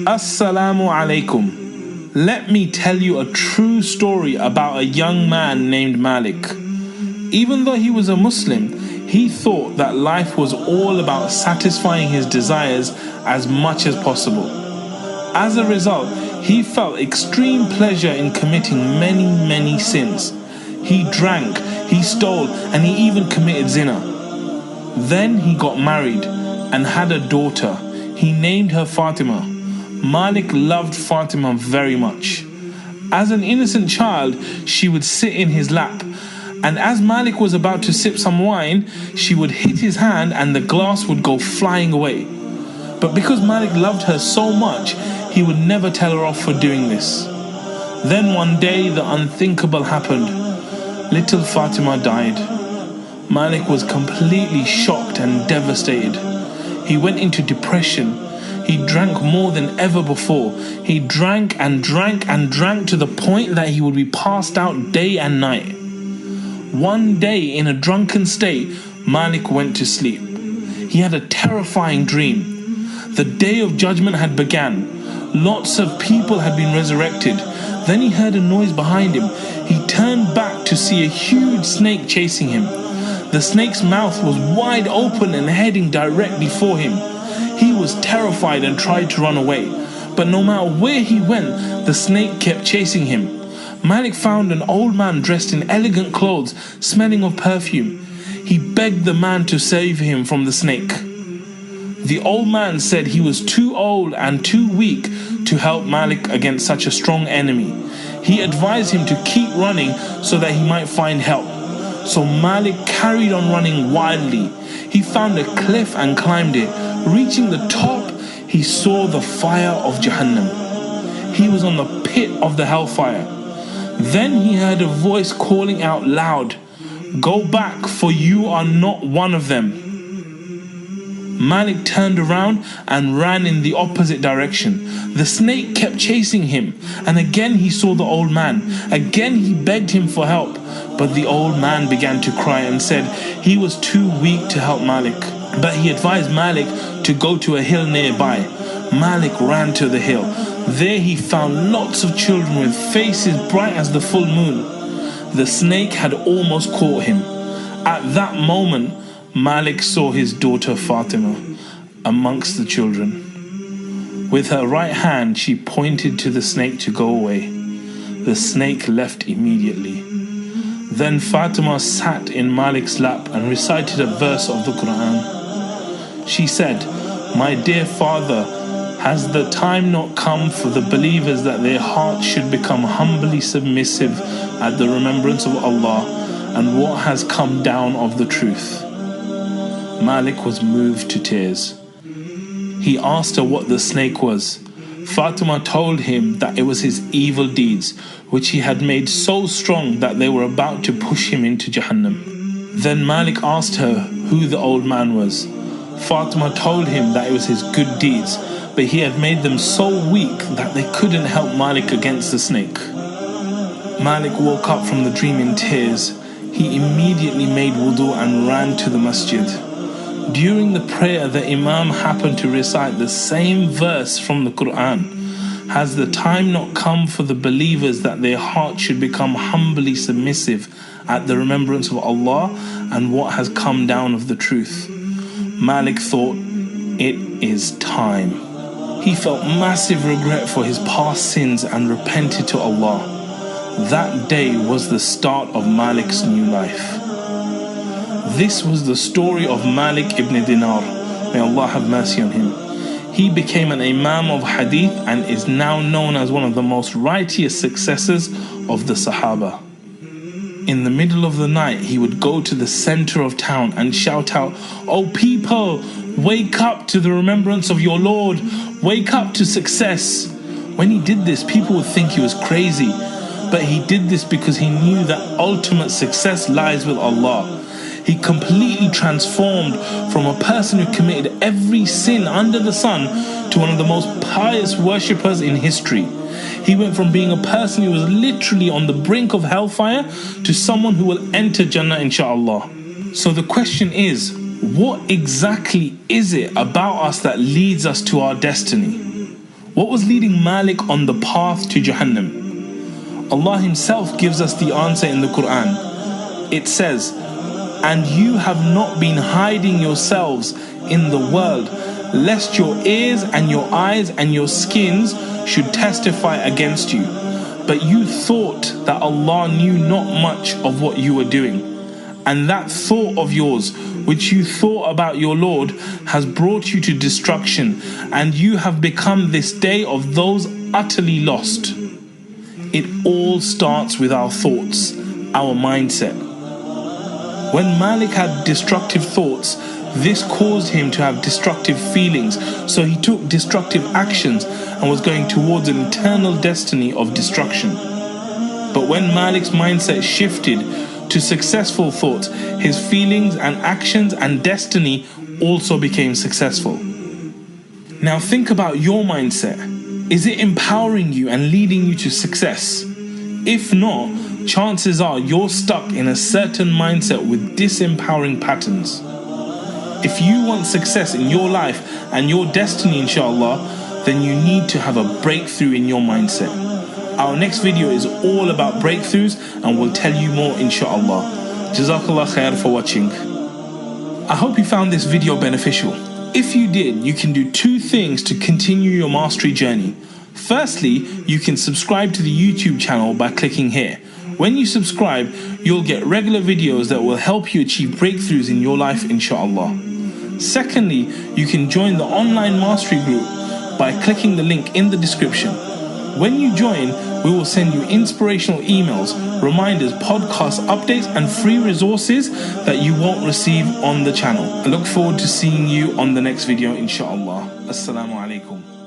Assalamu alaikum. Let me tell you a true story about a young man named Malik. Even though he was a Muslim, he thought that life was all about satisfying his desires as much as possible. As a result, he felt extreme pleasure in committing many sins. He drank, he stole, and he even committed zina. Then he got married and had a daughter. He named her Fatima. Malik loved Fatima very much. As an innocent child, she would sit in his lap, and as Malik was about to sip some wine, she would hit his hand and the glass would go flying away. But because Malik loved her so much, he would never tell her off for doing this. Then one day the unthinkable happened. Little Fatima died. Malik was completely shocked and devastated. He went into depression. He drank more than ever before. He drank and drank and drank to the point that he would be passed out day and night. One day, in a drunken state, Malik went to sleep. He had a terrifying dream. The day of judgment had begun. Lots of people had been resurrected. Then he heard a noise behind him. He turned back to see a huge snake chasing him. The snake's mouth was wide open and heading directly for him. He was terrified and tried to run away, but no matter where he went, the snake kept chasing him. Malik found an old man dressed in elegant clothes, smelling of perfume. He begged the man to save him from the snake. The old man said he was too old and too weak to help Malik against such a strong enemy. He advised him to keep running so that he might find help. So Malik carried on running wildly. He found a cliff and climbed it. Reaching the top, he saw the fire of Jahannam. He was on the pit of the hellfire. Then he heard a voice calling out loud, "Go back, for you are not one of them." Malik turned around and ran in the opposite direction. The snake kept chasing him, and again he saw the old man. Again he begged him for help, but the old man began to cry and said he was too weak to help Malik. But he advised Malik to go to a hill nearby. Malik ran to the hill. There he found lots of children with faces bright as the full moon. The snake had almost caught him. At that moment, Malik saw his daughter Fatima amongst the children. With her right hand, she pointed to the snake to go away. The snake left immediately. Then Fatima sat in Malik's lap and recited a verse of the Quran. She said, "My dear father, has the time not come for the believers that their hearts should become humbly submissive at the remembrance of Allah and what has come down of the truth?" Malik was moved to tears. He asked her what the snake was. Fatima told him that it was his evil deeds, which he had made so strong that they were about to push him into Jahannam. Then Malik asked her who the old man was. Fatima told him that it was his good deeds, but he had made them so weak that they couldn't help Malik against the snake. Malik woke up from the dream in tears. He immediately made wudu and ran to the masjid. During the prayer, the Imam happened to recite the same verse from the Quran. Has the time not come for the believers that their hearts should become humbly submissive at the remembrance of Allah and what has come down of the truth? Malik thought, it is time. He felt massive regret for his past sins and repented to Allah. That day was the start of Malik's new life. This was the story of Malik ibn Dinar. May Allah have mercy on him. He became an Imam of Hadith and is now known as one of the most righteous successors of the Sahaba. In the middle of the night, he would go to the center of town and shout out, "Oh people, wake up to the remembrance of your Lord. Wake up to success." When he did this, people would think he was crazy. But he did this because he knew that ultimate success lies with Allah. He completely transformed from a person who committed every sin under the sun to one of the most pious worshippers in history. He went from being a person who was literally on the brink of hellfire to someone who will enter Jannah inshallah. So the question is, what exactly is it about us that leads us to our destiny? What was leading Malik on the path to Jahannam? Allah Himself gives us the answer in the Quran. It says, "And you have not been hiding yourselves in the world, lest your ears and your eyes and your skins should testify against you. But you thought that Allah knew not much of what you were doing. And that thought of yours, which you thought about your Lord, has brought you to destruction, and you have become this day of those utterly lost." It all starts with our thoughts, our mindset. When Malik had destructive thoughts, this caused him to have destructive feelings, so he took destructive actions and was going towards an eternal destiny of destruction. But when Malik's mindset shifted to successful thoughts, his feelings and actions and destiny also became successful. Now think about your mindset. Is it empowering you and leading you to success? If not, chances are you're stuck in a certain mindset with disempowering patterns. If you want success in your life and your destiny, inshallah, then you need to have a breakthrough in your mindset. Our next video is all about breakthroughs, and we'll tell you more, inshallah. Jazakallah khair for watching. I hope you found this video beneficial. If you did, you can do two things to continue your mastery journey. Firstly, you can subscribe to the YouTube channel by clicking here. When you subscribe, you'll get regular videos that will help you achieve breakthroughs in your life, inshallah. Secondly, you can join the online mastery group by clicking the link in the description. When you join, we will send you inspirational emails, reminders, podcast updates, and free resources that you won't receive on the channel. I look forward to seeing you on the next video, inshallah. Assalamu alaikum.